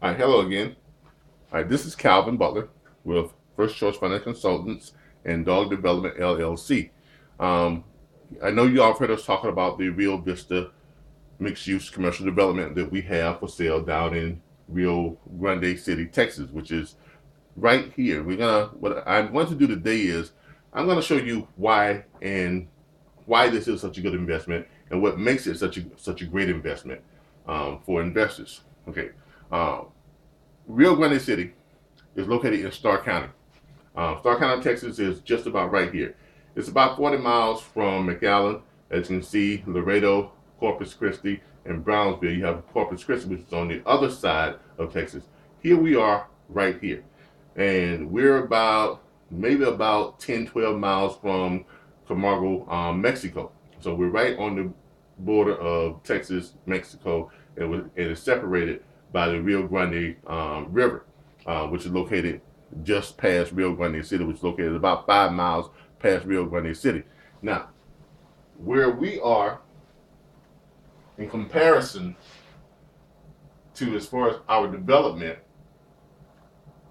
All right, hello again. All right, this is Calvin Butler with First Choice Financial Consultants and Dog Development LLC. Um, I know you all have heard us talking about the Rio Vista mixed-use commercial development that we have for sale down in Rio Grande City, Texas, which is right here. What I'm going to do today is I'm going to show you why this is such a good investment and what makes it such a great investment for investors. Okay. Um, Rio Grande City is located in Starr County. Starr County, Texas is just about right here. It's about 40 miles from McAllen. As you can see, Laredo, Corpus Christi, and Brownsville. You have Corpus Christi, which is on the other side of Texas. Here we are right here. And we're maybe about 10, 12 miles from Camargo, Mexico. So we're right on the border of Texas, Mexico, and it's separated by the Rio Grande River, which is located just past Rio Grande City, which is located about 5 miles past Rio Grande City. Now, where we are in comparison to as far as our development,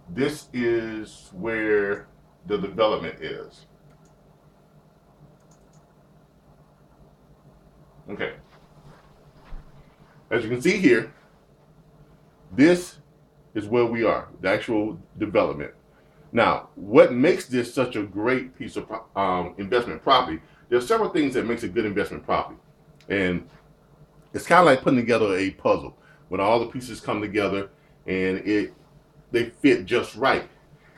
this is where the development is. Okay. As you can see here, this is where we are, the actual development. Now, what makes this such a great piece of investment property? There's several things that makes a good investment property, and it's kind of like putting together a puzzle when all the pieces come together and they fit just right.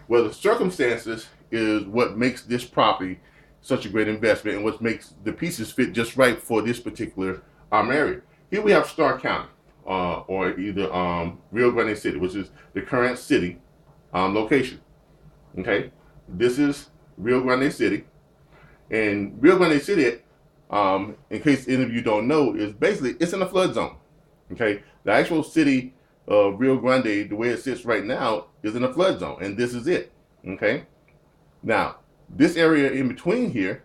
Well, the circumstances is what makes this property such a great investment and what makes the pieces fit just right for this particular area. Here we have Starr County, or either Rio Grande City, which is the current city location. Okay, this is Rio Grande City, and Rio Grande City, in case any of you don't know, is basically it's in a flood zone. Okay, the actual city of Rio Grande, the way it sits right now, is in a flood zone, and this is it. Okay, now this area in between here,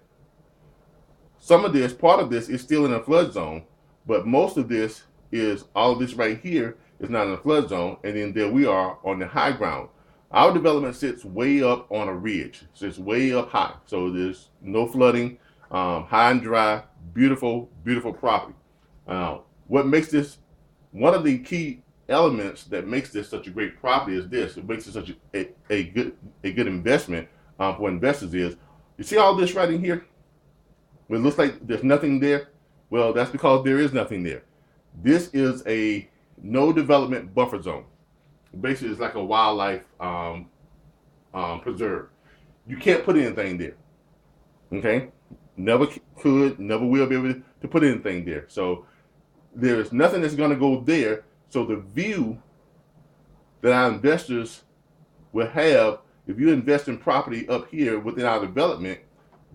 part of this is still in a flood zone, but most of this is all of this right here is not in a flood zone, and then there we are on the high ground. Our development sits way up on a ridge, so it's way up high, so there's no flooding, high and dry, beautiful, beautiful property. What makes this one of the key elements that makes this such a great property is this. It makes it such a good investment for investors is, you see all this right in here? It looks like there's nothing there. Well, that's because there is nothing there. This is a no development buffer zone. Basically, it's like a wildlife preserve. You can't put anything there. Okay, never could, never will be able to put anything there. So there's nothing that's going to go there. So the view that our investors will have, if you invest in property up here within our development,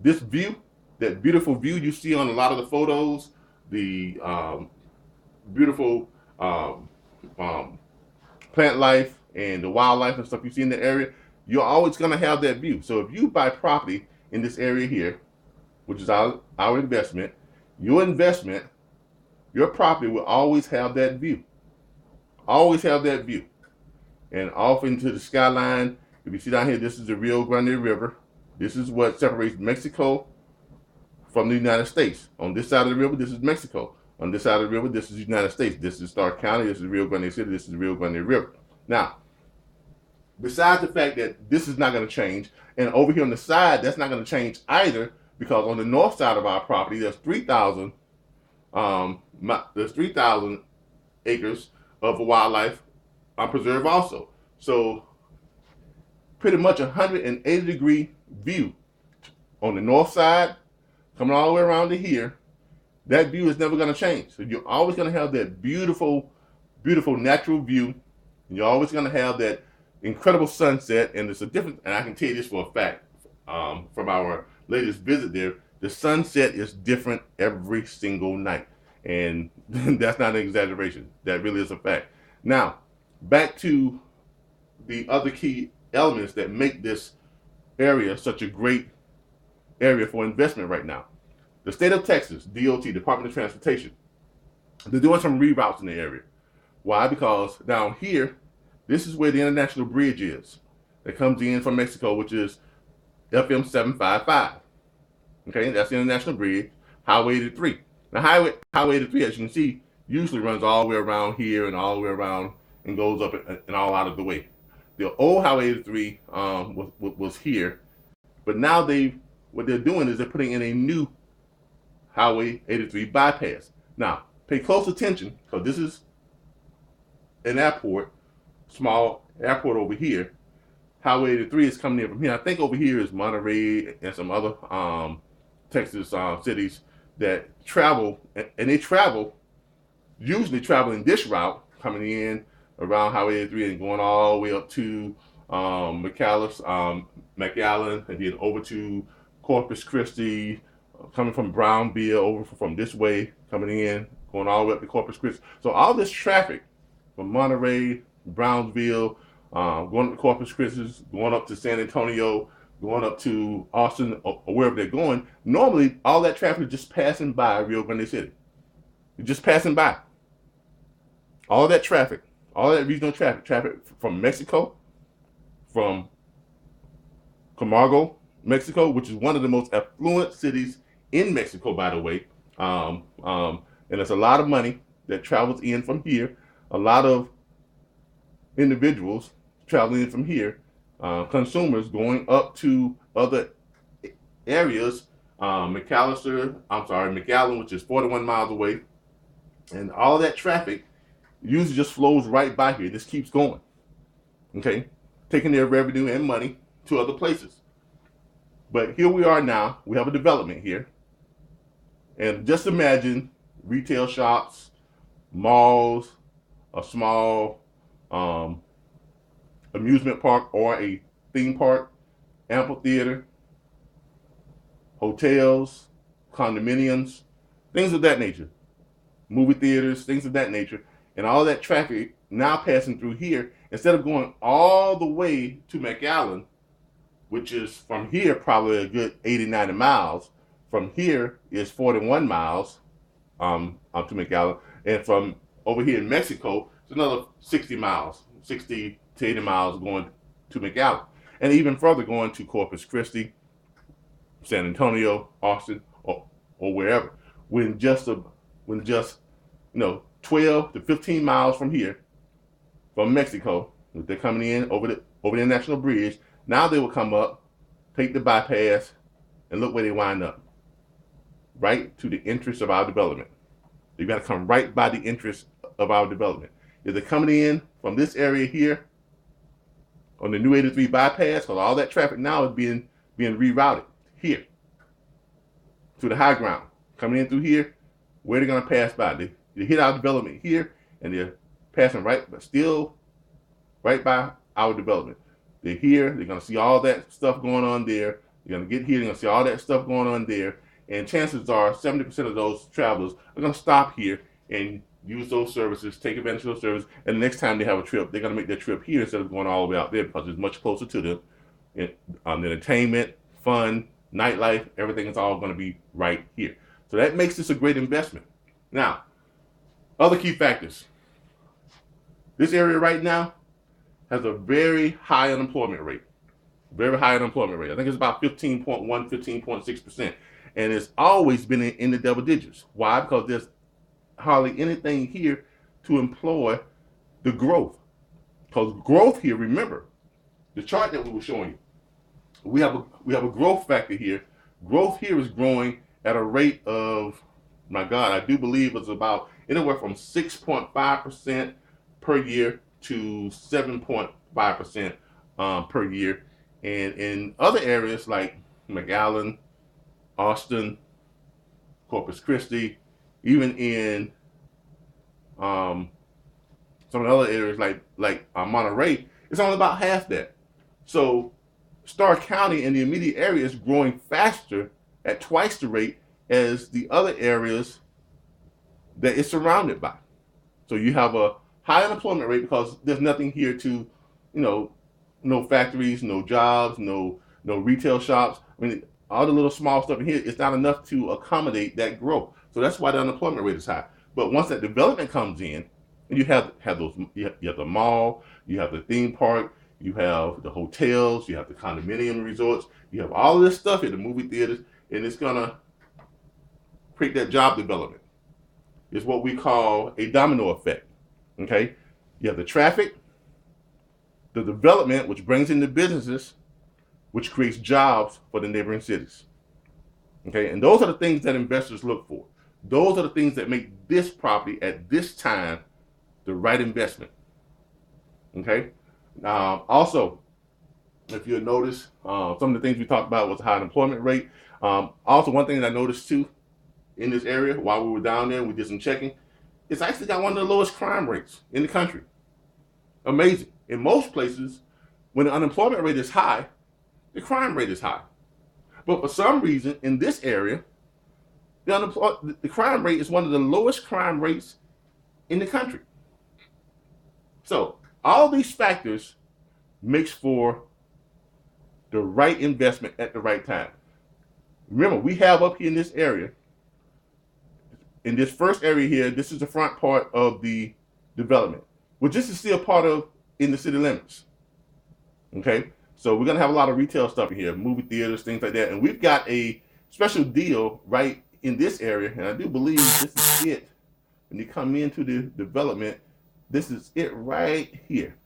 this view, that beautiful view you see on a lot of the photos, the beautiful plant life and the wildlife and stuff you see in the area, you're always going to have that view. So if you buy property in this area here, which is our investment, your property will always have that view. Always have that view. And off into the skyline, if you see down here, this is the Rio Grande River. This is what separates Mexico from the United States. On this side of the river, this is Mexico. On this side of the river, this is the United States. This is Starr County, this is Rio Grande City, this is the Rio Grande River. Now, besides the fact that this is not going to change, and over here on the side, that's not going to change either, because on the north side of our property, there's 3,000 acres of wildlife preserve also. So pretty much 180-degree view on the north side, coming all the way around to here. That view is never going to change. So you're always going to have that beautiful, beautiful natural view. And you're always going to have that incredible sunset. And it's a different, and I can tell you this for a fact, from our latest visit there, the sunset is different every single night. And that's not an exaggeration. That really is a fact. Now, back to the other key elements that make this area such a great area for investment right now. The state of Texas, DOT, Department of Transportation, they're doing some reroutes in the area. Why? Because down here, This is where the international bridge is that comes in from Mexico, which is FM 755. Okay, that's the international bridge, Highway 83. Now, Highway 83, as you can see, usually runs all the way around here and all the way around and goes up and all out of the way. The old Highway 83 was here, but now what they're doing is they're putting in a new Highway 83 bypass. Now, pay close attention, because this is an airport, small airport over here. Highway 83 is coming in from here. I think over here is Monterey and some other Texas cities that travel, and they usually traveling this route, coming in around Highway 83 and going all the way up to McAllen, and then over to Corpus Christi, coming from Brownville, over from this way, coming in, going all the way up to Corpus Christi. So all this traffic from Monterey, Brownsville, going up to Corpus Christi, going up to San Antonio, going up to Austin, or wherever they're going, normally all that traffic is just passing by Rio Grande City. It's just passing by. All that traffic, all that regional traffic from Mexico, from Camargo, Mexico, which is one of the most affluent cities in Mexico, by the way. And there's a lot of money that travels in from here. A lot of individuals traveling in from here, consumers going up to other areas, McAllen, which is 41 miles away. And all that traffic usually just flows right by here. This keeps going. Okay? Taking their revenue and money to other places. But here we are now. We have a development here. And just imagine retail shops, malls, a small amusement park or a theme park, amphitheater, hotels, condominiums, things of that nature, movie theaters, things of that nature, and all that traffic now passing through here, instead of going all the way to McAllen, which is from here probably a good 80, 90 miles. From here is 41 miles to McAllen, and from over here in Mexico, it's another 60 miles, 60 to 80 miles going to McAllen, and even further going to Corpus Christi, San Antonio, Austin, or wherever. When just 12 to 15 miles from here, from Mexico, if they're coming in over the international bridge, now they will come up, take the bypass, and look where they wind up. Right to the entrance of our development. They've got to come right by the entrance of our development. If they're coming in from this area here on the new 83 bypass, because all that traffic now is being rerouted here to the high ground. Coming in through here, where they're going to pass by. They hit our development here, and they're passing still right by our development. They're here, they're going to see all that stuff going on there. They're going to get here, they're going to see all that stuff going on there. And chances are 70% of those travelers are going to stop here and use those services, take advantage of those services, and the next time they have a trip, they're going to make their trip here instead of going all the way out there, because it's much closer to them. And, entertainment, fun, nightlife, everything is all going to be right here. So that makes this a great investment. Now, other key factors. This area right now has a very high unemployment rate. Very high unemployment rate. I think it's about 15.1, 15.6%. And it's always been in the double digits. Why? Because there's hardly anything here to employ the growth. Because growth here, remember, the chart that we were showing you, we have a growth factor here. Growth here is growing at a rate of, my God, I do believe it's about anywhere from 6.5% per year to 7.5% per year. And in other areas like McAllen, Austin, Corpus Christi, even in some of the other areas like Monterey, it's only about half that. So Starr County and the immediate area is growing faster at twice the rate as the other areas that it's surrounded by. So you have a high unemployment rate because there's nothing here to, no factories, no jobs, no retail shops. I mean, all the little small stuff in here, it's not enough to accommodate that growth. So that's why the unemployment rate is high. But once that development comes in, And you have those. You have the mall. You have the theme park. You have the hotels. You have the condominium resorts. You have all of this stuff at the movie theaters, and it's gonna create that job development. It's what we call a domino effect. Okay, you have the traffic, the development, which brings in the businesses, which creates jobs for the neighboring cities. Okay, and those are the things that investors look for. Those are the things that make this property at this time the right investment. Okay, also, if you notice, some of the things we talked about was high unemployment rate. Also, one thing that I noticed too in this area while we were down there, we did some checking. It's actually got one of the lowest crime rates in the country. Amazing. In most places, when the unemployment rate is high, the crime rate is high. But for some reason, in this area, the crime rate is one of the lowest crime rates in the country. So all these factors makes for the right investment at the right time. Remember, we have up here in this area, in this first area here, this is the front part of the development, which this is still part of in the city limits. Okay, so we're gonna have a lot of retail stuff in here, movie theaters, things like that, and we've got a special deal right in this area, and I do believe this is it. When you come into the development, this is it right here.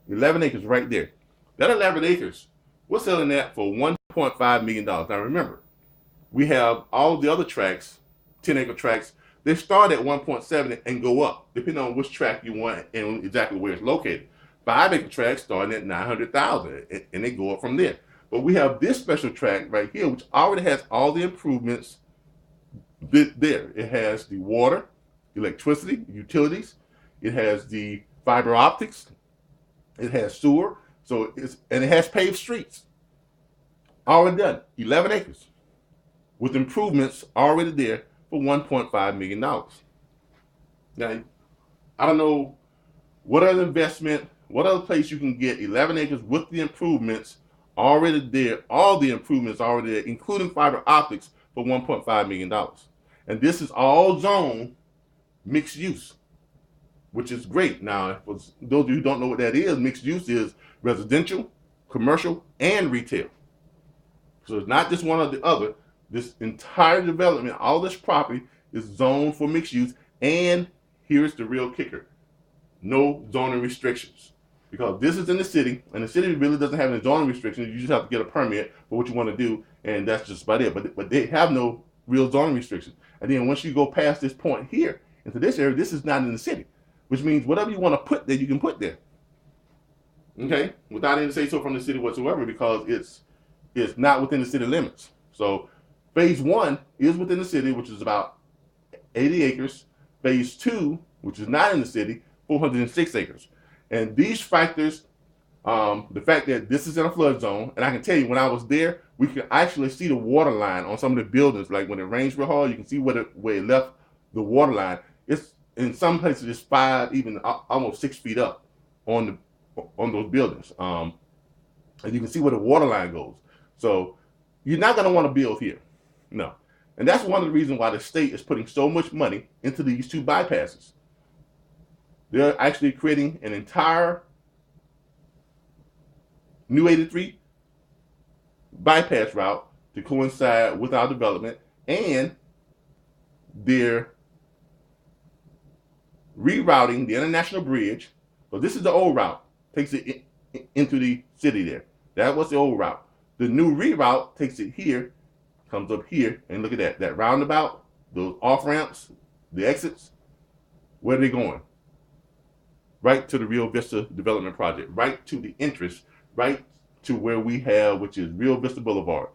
11 acres right there. That 11 acres, we're selling that for $1.5 million. Now remember, we have all the other tracks, 10-acre tracks, they start at 1.7 and go up, depending on which track you want and exactly where it's located. 5-acre tracks starting at 900,000, and they go up from there. But we have this special track right here, which already has all the improvements there. It has the water, electricity, utilities. It has the fiber optics. It has sewer. And it has paved streets. Already done. 11 acres with improvements already there for $1.5 million. Now, I don't know what other investment, what other place you can get 11 acres with the improvements already there, all the improvements already there, including fiber optics for $1.5 million. And this is all zone mixed use, which is great. Now, for those of you who don't know what that is, mixed use is residential, commercial, and retail. So it's not just one or the other. This entire development, all this property is zoned for mixed use. And here's the real kicker. No zoning restrictions. Because this is in the city, and the city really doesn't have any zoning restrictions. You just have to get a permit for what you want to do, and that's just about it. But they have no real zoning restrictions. And then once you go past this point here, into this area, this is not in the city. Which means whatever you want to put there, you can put there. Okay? Without any say so from the city whatsoever, because it's not within the city limits. So phase 1 is within the city, which is about 80 acres. Phase 2, which is not in the city, 406 acres. And these factors, the fact that this is in a flood zone, and I can tell you when I was there, we could actually see the water line on some of the buildings. Like when it rains real hard, you can see where it left the water line. It's in some places it's 5, even almost 6 feet up on those buildings. And you can see where the water line goes. So you're not going to want to build here. No. And that's one of the reasons why the state is putting so much money into these 2 bypasses. They're actually creating an entire new 83 bypass route to coincide with our development, and they're rerouting the international bridge. So this is the old route, takes it into the city there. That was the old route. The new reroute takes it here, comes up here, and look at that roundabout, those off ramps, the exits. Where are they going? Right to the Rio Vista Development Project, right to the entrance, right to where we have, which is Rio Vista Boulevard,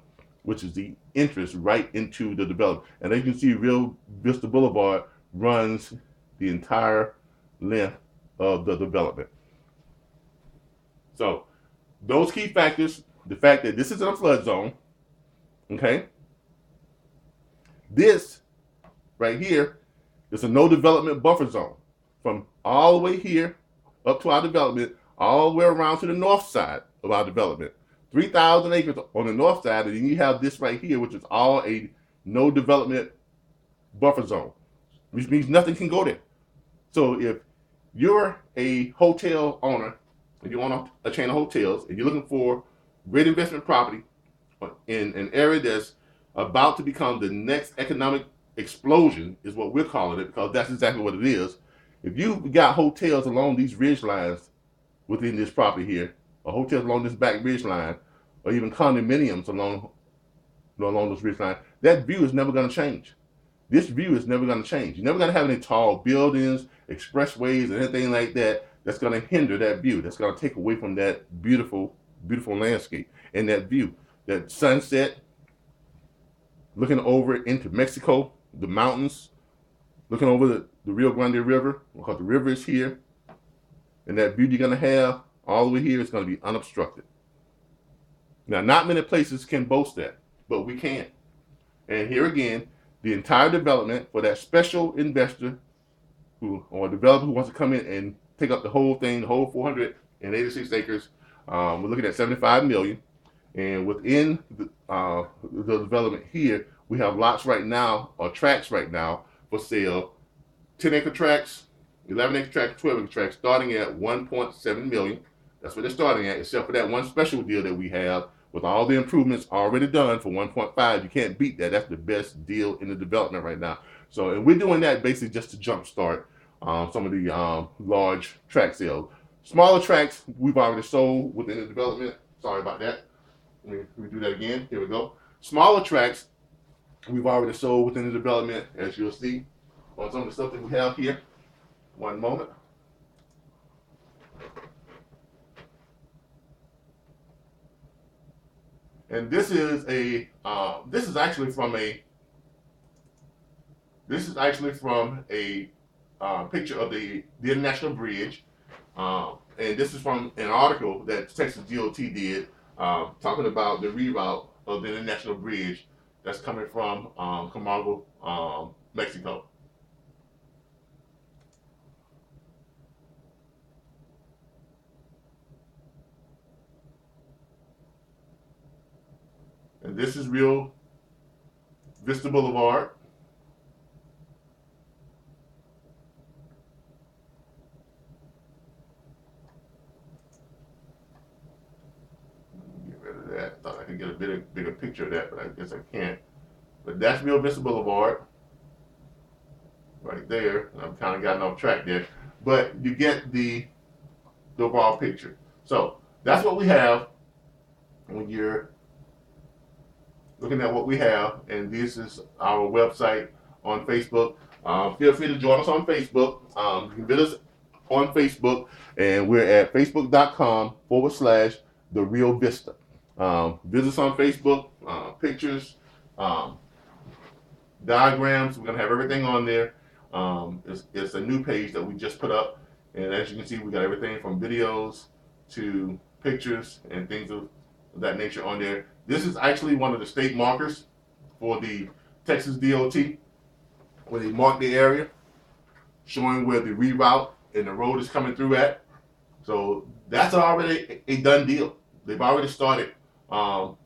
which is the entrance right into the development. And as you can see, Rio Vista Boulevard runs the entire length of the development. So those key factors, the fact that this is in a flood zone, okay? This right here is a no development buffer zone from all the way here up to our development, all the way around to the north side of our development. 3,000 acres on the north side, and then you have this right here, which is all a no development buffer zone, which means nothing can go there. So if you're a hotel owner and you own a chain of hotels and you're looking for great investment property in an area that's about to become the next economic explosion, is what we're calling it, because that's exactly what it is. If you've got hotels along these ridge lines within this property here, or hotels along this back ridge line, or even condominiums along those ridge lines, that view is never going to change. This view is never going to change. You're never going to have any tall buildings, expressways, and anything like that that's going to hinder that view. That's going to take away from that beautiful, beautiful landscape and that view. That sunset, looking over into Mexico, the mountains, looking over the Rio Grande River, because the river is here. And that view you're going to have all the way here is going to be unobstructed. Now, not many places can boast that, but we can. And here again, the entire development for that special investor or developer who wants to come in and take up the whole thing, the whole 486 acres, we're looking at $75 million. And within the development here, we have lots right now, or tracts right now, for sale. 10-acre tracts, 11-acre tracts, 12-acre tracts, starting at $1.7 million. That's what they're starting at, except for that one special deal that we have with all the improvements already done for 1.5. You can't beat that. That's the best deal in the development right now. So, and we're doing that basically just to jumpstart some of the large tract sales. Smaller tracts we've already sold within the development. Sorry about that. Let me do that again. Here we go. Smaller tracts we've already sold within the development, as you'll see on some of the stuff that we have here. One moment. And this is actually from a picture of the International Bridge, and this is from an article that Texas DOT did, talking about the reroute of the International Bridge that's coming from Camargo, Mexico. And this is Real Vista Boulevard. Get rid of that. Thought I could get a bigger picture of that, but I guess I can't. But that's Real Vista Boulevard right there. I've kind of gotten off track there, but you get the overall picture. So that's what we have when you're looking at what we have, and this is our website on Facebook. Feel free to join us on Facebook. You can visit us on Facebook, and we're at facebook.com/The Real Vista. Visit us on Facebook, pictures, diagrams. We're going to have everything on there. It's a new page that we just put up, and as you can see, we got everything from videos to pictures and things of that nature on there. This is actually one of the state markers for the Texas DOT, where they mark the area, showing where the reroute and the road is coming through at. So that's already a done deal. They've already started with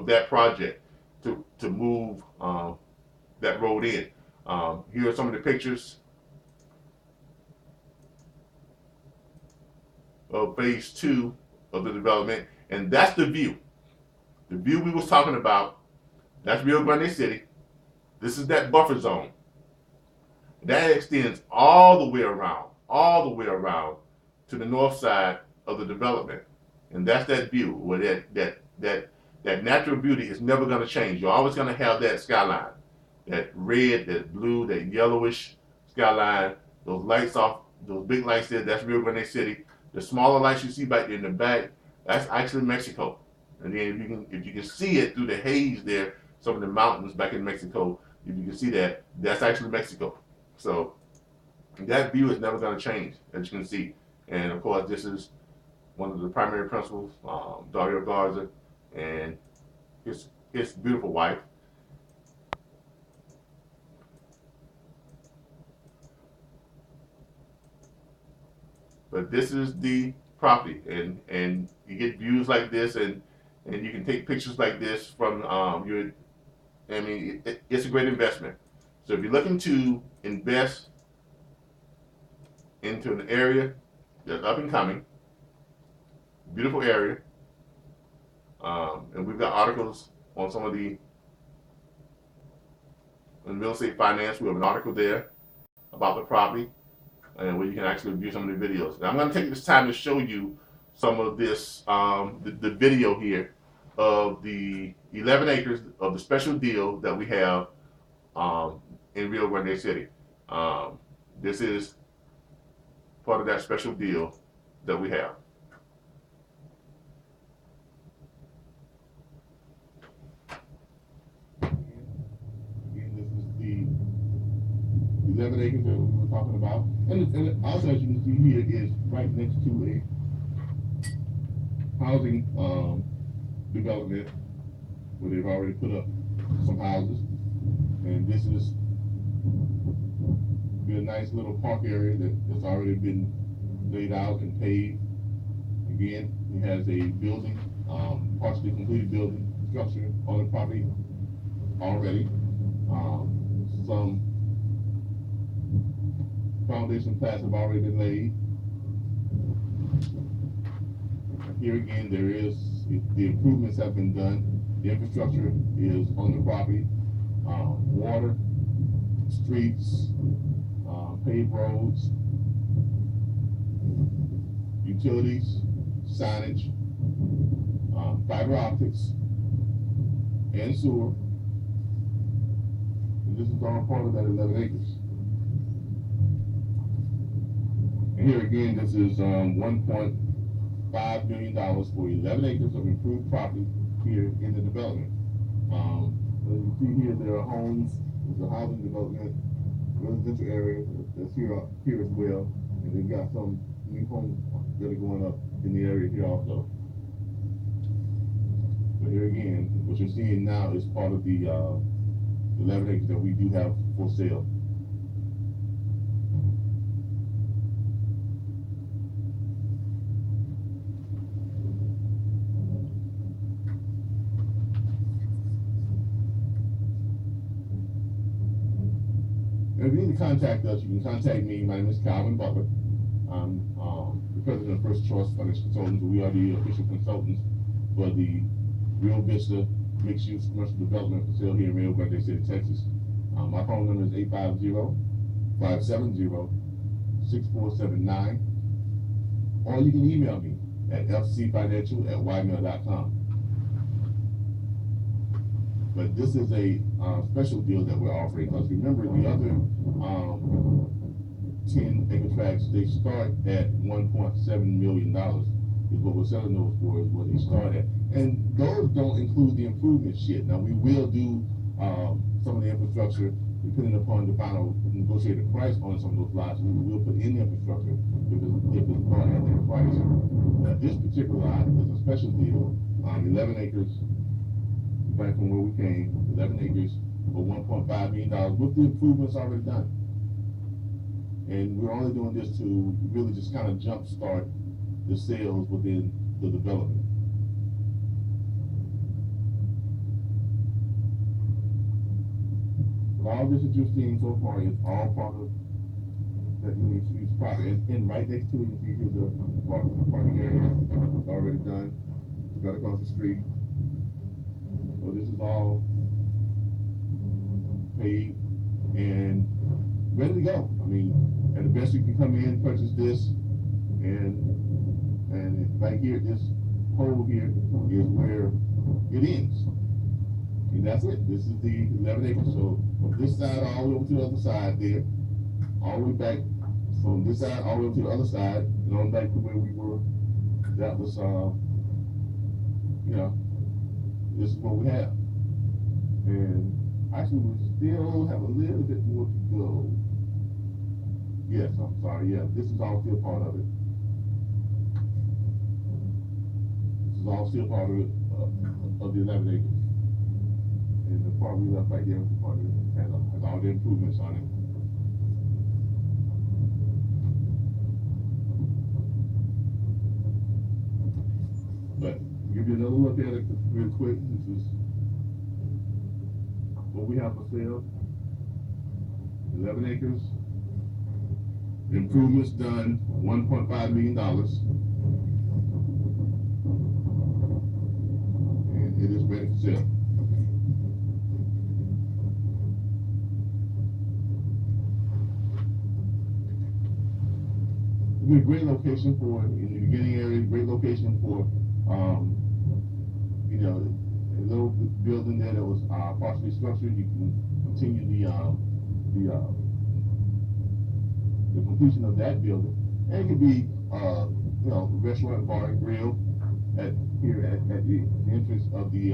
that project to move that road in. Here are some of the pictures of phase 2 of the development, and that's the view. The view we was talking about, that's Rio Grande City. This is that buffer zone. That extends all the way around to the north side of the development. And that's that view where that natural beauty is never going to change. You're always going to have that skyline, that red, that blue, that yellowish skyline. Those lights off, those big lights there, that's Rio Grande City. The smaller lights you see back there in the back, that's actually Mexico. And then if you can see it through the haze there, some of the mountains back in Mexico, if you can see that, that's actually Mexico. So that view is never going to change, as you can see. And of course, this is one of the primary principals, Dario Garza, and his beautiful wife. But this is the property, and you get views like this, and you can take pictures like this from it's a great investment. So if you're looking to invest into an area that's up and coming, beautiful area, and we've got articles on some of the in real estate finance. We have an article there about the property and where you can actually view some of the videos. Now I'm going to take this time to show you some of this, the video here of the 11 acres of the special deal that we have in Rio Grande City. This is part of that special deal that we have. Again, this is the 11 acres that we were talking about. And also, as you can see here, is right next to a housing development where they've already put up some houses. And this is be a nice little park area that's already been laid out and paved. Again, it has a building, partially completed building structure on the property already. Some foundation plats have already been laid. Here again, there is, the improvements have been done. The infrastructure is on the property. Water, streets, paved roads, utilities, signage, fiber optics, and sewer. And this is all part of that 11 acres. And here again, this is $1.5 million for 11 acres of improved property here in the development. As you see here, there are homes, there's a housing development, residential area that's here as well, and they've got some new homes that are going up in the area here also. But here again, what you're seeing now is part of the 11 acres that we do have for sale. And if you need to contact us, you can contact me. My name is Calvin Butler. I'm the president of First Choice Financial Consultants. We are the official consultants for the Rio Vista mixed-use commercial development for sale here in Rio Grande City, Texas. My phone number is 850-570-6479. Or you can email me at fcfinancial@ymail.com. But this is a special deal that we're offering, because remember, the other 10 acre tracts, they start at $1.7 million is what we're selling those for, is what they start at. And those don't include the improvements yet. Now, we will do some of the infrastructure depending upon the final negotiated price on some of those lots. We will put in the infrastructure if it's bought at that price. Now, this particular lot is a special deal, 11 acres, back from where we came, 11 acres for $1.5 million with the improvements already done. And we're only doing this to really just kind of jumpstart the sales within the development. But all this that you're seeing so far is all part of that mixed-use property. And right next to it, you see here the parking area. It's already done. It's right across the street. So this is all paid and ready to go. I mean, at the best you can come in, purchase this, and right here, this hole here is where it ends. And that's it. This is the 11 acres. So from this side all the way over to the other side there, all the way back from this side all the way to the other side, and on back to where we were, that was, this is what we have. And actually, we still have a little bit more to go. Yes, I'm sorry. Yeah, this is all still part of it. This is all still part of it, of the 11 acres. And the part we left right there was the part that has all the improvements on it. But give you another look at it real quick. This is what we have for sale. 11 acres, improvements done, $1.5 million, and it is ready for sale. It's a great location for, in the beginning area, great location for, you know, a little building there that was partially structured. You can continue the completion of that building, and it could be, you know, restaurant, bar, and grill at the entrance of the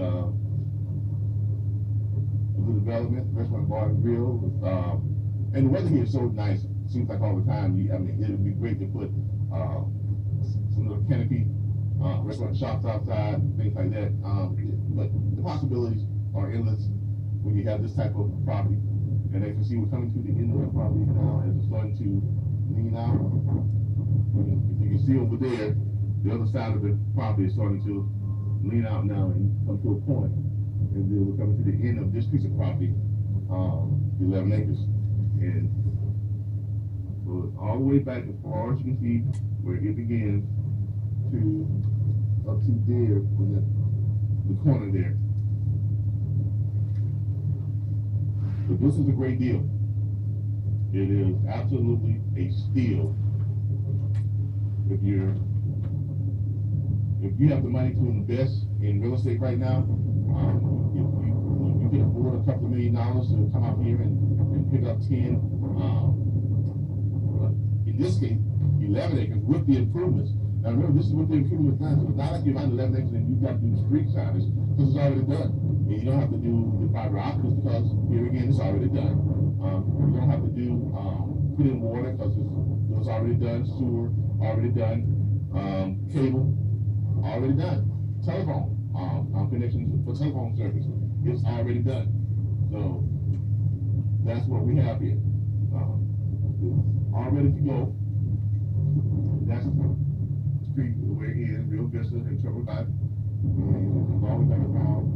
development, restaurant, bar, and grill. And the weather here is so nice. It seems like all the time. I mean, it would be great to put some little canopy restaurant shops outside, things like that. But the possibilities are endless when you have this type of property. And as you see, we're coming to the end of the property now as it's starting to lean out. If you can see over there, the other side of the property is starting to lean out now and come to a point. And then we're coming to the end of this piece of property, the 11 acres. And so all the way back as far as you can see where it begins to up to there on the corner there. But this is a great deal. It is absolutely a steal. If you have the money to invest in real estate right now, if you can afford a couple of $1 million to come out here and pick up 10, in this case, 11 acres with the improvements. Now remember, this is with the improvements done, so it's not like you're buying 11 acres and you've got to do the street signage, because it's already done. And you don't have to do the fiber optics, because here again, it's already done. You don't have to do put in water, because it's already done. Sewer already done. Cable already done. Telephone connections for telephone service, it's already done. So that's what we have here. It's all ready to go. That's the street where it is, Real Vista and Trouble Drive. And it's all the way back around,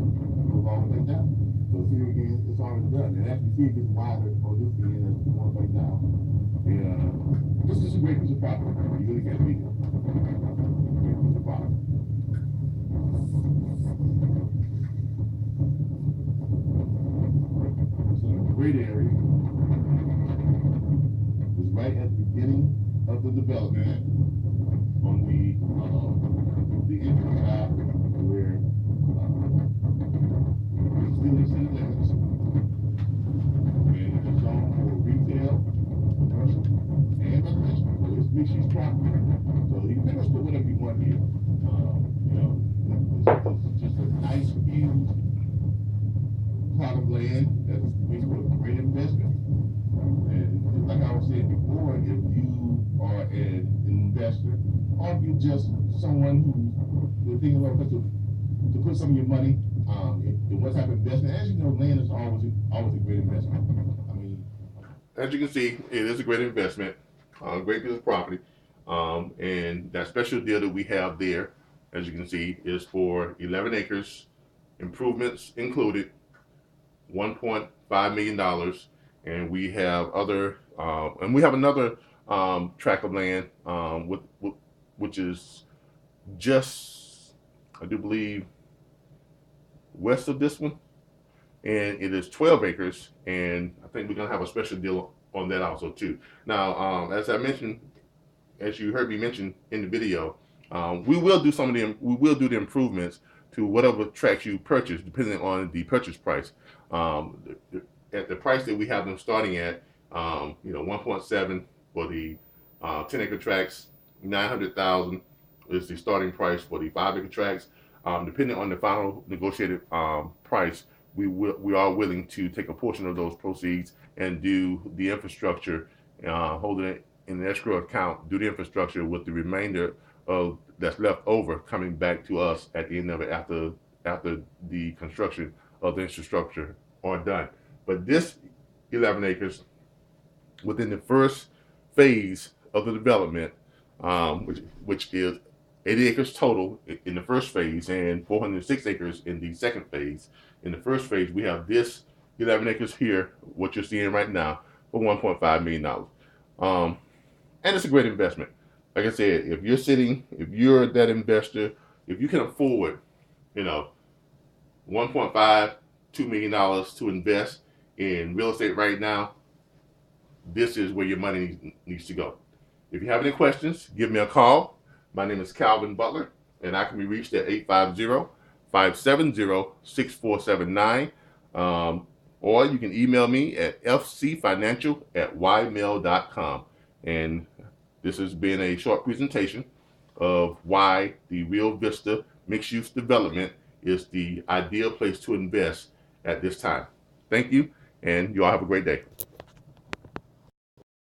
goes all the way down. So here again, it's already done. And as you see, it gets wider on this end as it's going back down. And this is a great piece of property. You really can't beat it. Great piece of property. It's in a great area. It's right at the beginning of the development on the entrance side where it's still in city limits, and it's zoned for retail, commercial, and residential. So it's mixed use property. So you can pretty much put whatever you want here. You know, it's just a nice, huge plot of land that makes for a great investment. And just like I was saying before, if you are an investor, or if you're just someone who's thinking about to put some of your money in what type of investment, as you know, land is always a great investment. I mean, as you can see, it is a great investment, great piece of property, and that special deal that we have there, as you can see, is for 11 acres, improvements included, $1.5 million. And we have other, and we have another tract of land, which is just, I do believe, west of this one, and it is 12 acres, and I think we're gonna have a special deal on that also too. Now, as I mentioned, as you heard me mention in the video, we will do the improvements to whatever tracts you purchase, depending on the purchase price. At the price that we have them starting at, 1.7 for the 10-acre tracts, 900,000 is the starting price for the 5-acre tracts. Depending on the final negotiated price, we are willing to take a portion of those proceeds and do the infrastructure, hold it in an escrow account, do the infrastructure with the remainder of that's left over coming back to us at the end of it after the construction of the infrastructure are done. But this 11 acres, within the first phase of the development, which is 80 acres total in the first phase and 406 acres in the second phase. In the first phase, we have this 11 acres here, what you're seeing right now. for $1.5 million. And it's a great investment. Like I said, if you're that investor, if you can afford, you know, 1.5, $2 million to invest in real estate right now, this is where your money needs to go. If you have any questions, give me a call. My name is Calvin Butler, and I can be reached at 850-570-6479. Or you can email me at fcfinancial@ymail.com. And this has been a short presentation of why the Rio Vista mixed use development is the ideal place to invest at this time. Thank you, and you all have a great day.